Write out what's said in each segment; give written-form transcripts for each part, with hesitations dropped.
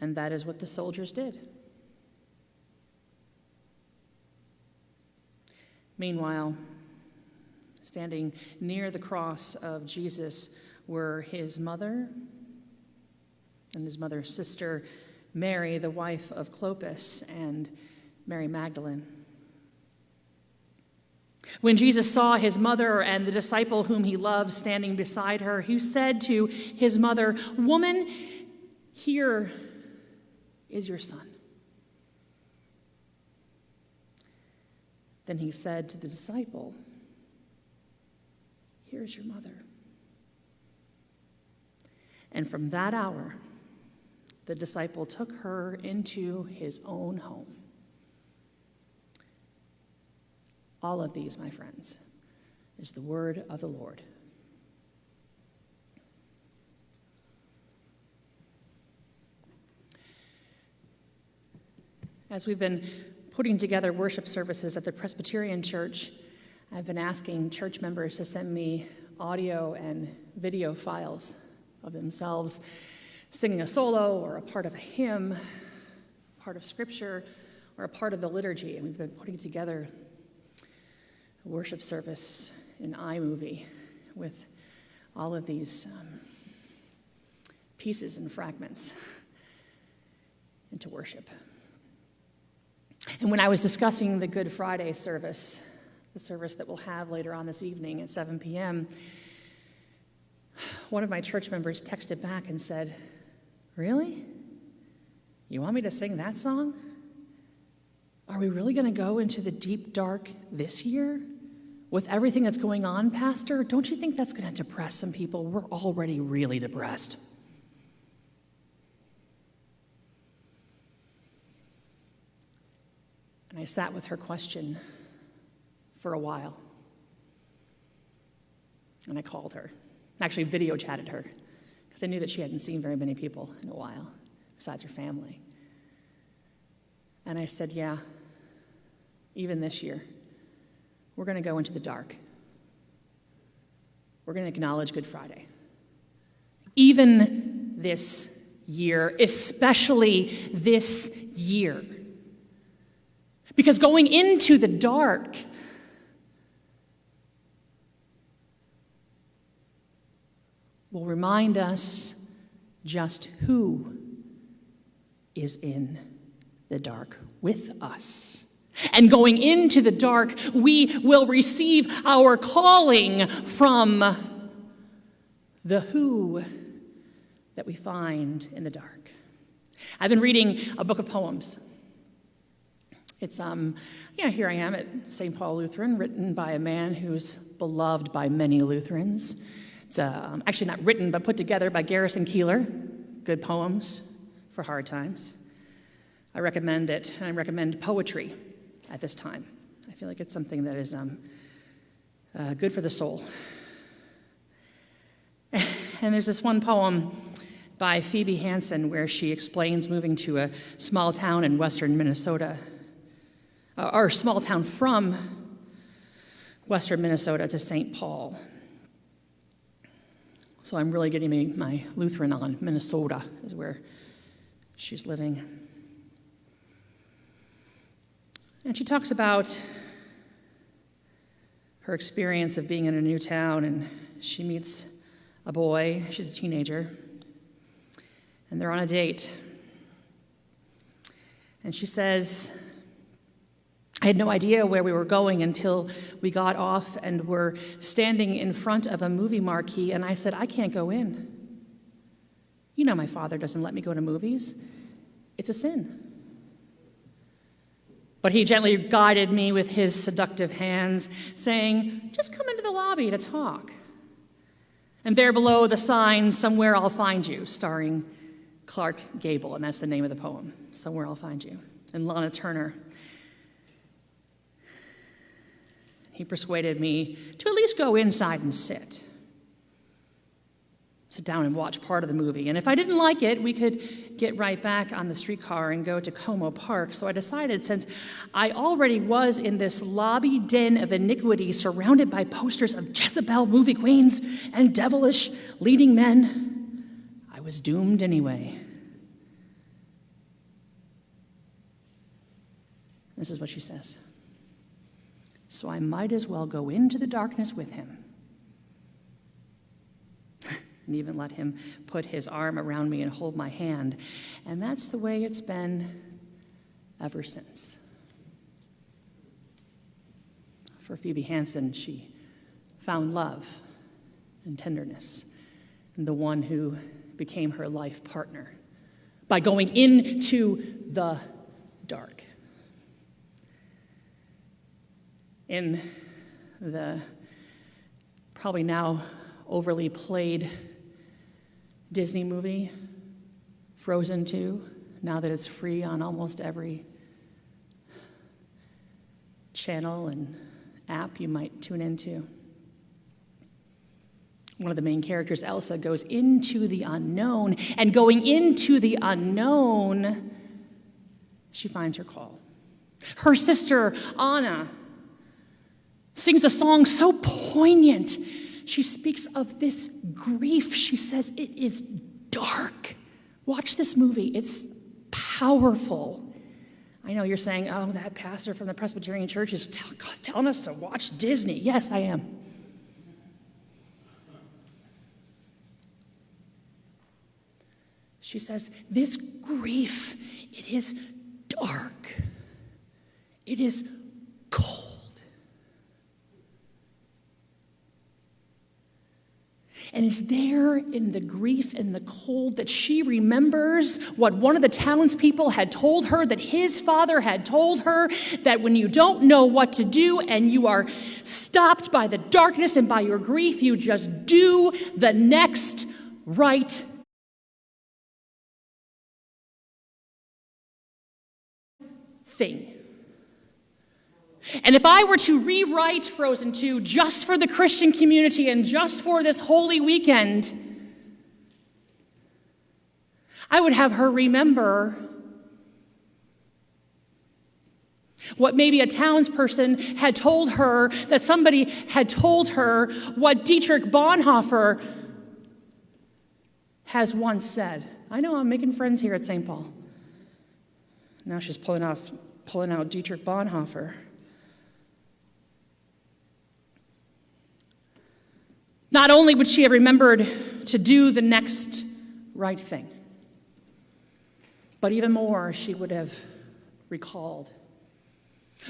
And that is what the soldiers did. Meanwhile, standing near the cross of Jesus were his mother and his mother's sister, Mary, the wife of Clopas, and Mary Magdalene. When Jesus saw his mother and the disciple whom he loved standing beside her, he said to his mother, "Woman, here is your son." Then he said to the disciple, "Here is your mother." And from that hour, the disciple took her into his own home. All of these, my friends, is the word of the Lord. As we've been putting together worship services at the Presbyterian Church, I've been asking church members to send me audio and video files of themselves singing a solo or a part of a hymn, part of scripture, or a part of the liturgy. And we've been putting together a worship service in iMovie with all of these pieces and fragments into worship. And when I was discussing the Good Friday service, the service that we'll have later on this evening at 7 p.m., one of my church members texted back and said, "Really? You want me to sing that song? Are we really going to go into the deep dark this year with everything that's going on, Pastor? Don't you think that's going to depress some people? We're already really depressed." And I sat with her question for a while. And I called her. Actually, video chatted her, because I knew that she hadn't seen very many people in a while, besides her family. And I said, "Yeah, even this year, we're going to go into the dark. We're going to acknowledge Good Friday. Even this year, especially this year. Because going into the dark will remind us just who is in the dark with us. And going into the dark, we will receive our calling from the who that we find in the dark. I've been reading a book of poems. It's, here I am at St. Paul Lutheran, written by a man who's beloved by many Lutherans. It's actually not written, but put together by Garrison Keillor. Good poems for hard times. I recommend it, and I recommend poetry at this time. I feel like it's something that is good for the soul. And there's this one poem by Phoebe Hansen where she explains moving to a small town in western Minnesota, or a small town from western Minnesota to St. Paul. So I'm really getting my Lutheran on. Minnesota is where she's living. And she talks about her experience of being in a new town, and she meets a boy. She's a teenager, and they're on a date. And she says, "I had no idea where we were going until we got off and were standing in front of a movie marquee, and I said, 'I can't go in. You know my father doesn't let me go to movies. It's a sin.' But he gently guided me with his seductive hands, saying, 'Just come into the lobby to talk. And there below the sign, Somewhere I'll Find You,' starring Clark Gable, and that's the name of the poem, Somewhere I'll Find You, and Lana Turner. He persuaded me to at least go inside and sit down and watch part of the movie. And if I didn't like it, we could get right back on the streetcar and go to Como Park. So I decided, since I already was in this lobby den of iniquity surrounded by posters of Jezebel movie queens and devilish leading men, I was doomed anyway. This is what she says. So I might as well go into the darkness with him and even let him put his arm around me and hold my hand. And that's the way it's been ever since. For Phoebe Hansen, she found love and tenderness in the one who became her life partner by going into the dark. In the probably now overly played Disney movie, Frozen 2, now that it's free on almost every channel and app you might tune into. One of the main characters, Elsa, goes into the unknown, and going into the unknown, she finds her call. Her sister, Anna, sings a song so poignant. She speaks of this grief. She says, it is dark. Watch this movie. It's powerful. I know you're saying, oh, that pastor from the Presbyterian Church is telling us to watch Disney. Yes, I am. She says, this grief, it is dark. It is cold. And it's there in the grief and the cold that she remembers what one of the townspeople had told her, that his father had told her, that when you don't know what to do and you are stopped by the darkness and by your grief, you just do the next right thing. And if I were to rewrite Frozen 2 just for the Christian community and just for this holy weekend, I would have her remember what maybe a townsperson had told her, that somebody had told her, what Dietrich Bonhoeffer has once said. I know I'm making friends here at St. Paul. Now she's pulling out Dietrich Bonhoeffer. Not only would she have remembered to do the next right thing, but even more, she would have recalled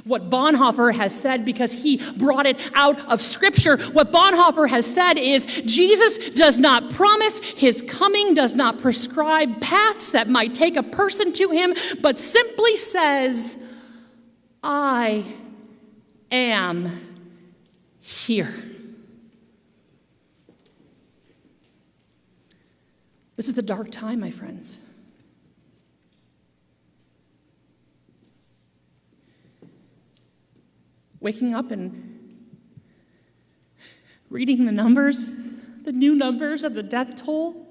what Bonhoeffer has said, because he brought it out of Scripture. What Bonhoeffer has said is, Jesus does not promise his coming, does not prescribe paths that might take a person to him, but simply says, I am here. This is a dark time, my friends. Waking up and reading the numbers, the new numbers of the death toll,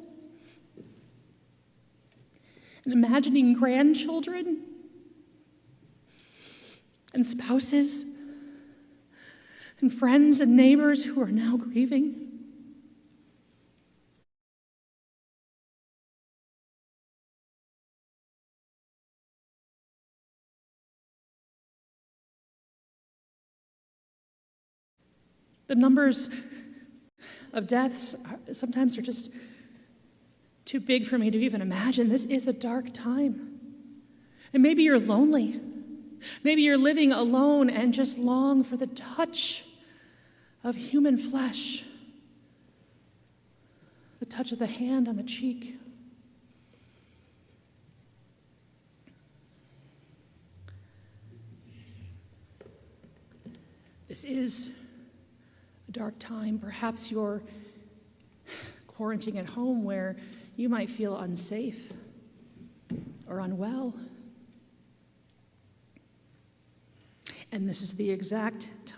and imagining grandchildren and spouses and friends and neighbors who are now grieving. The numbers of deaths sometimes are just too big for me to even imagine. This is a dark time. And maybe you're lonely. Maybe you're living alone and just long for the touch of human flesh, the touch of the hand on the cheek. This is a dark time. Perhaps you're quarantining at home where you might feel unsafe or unwell. And this is the exact time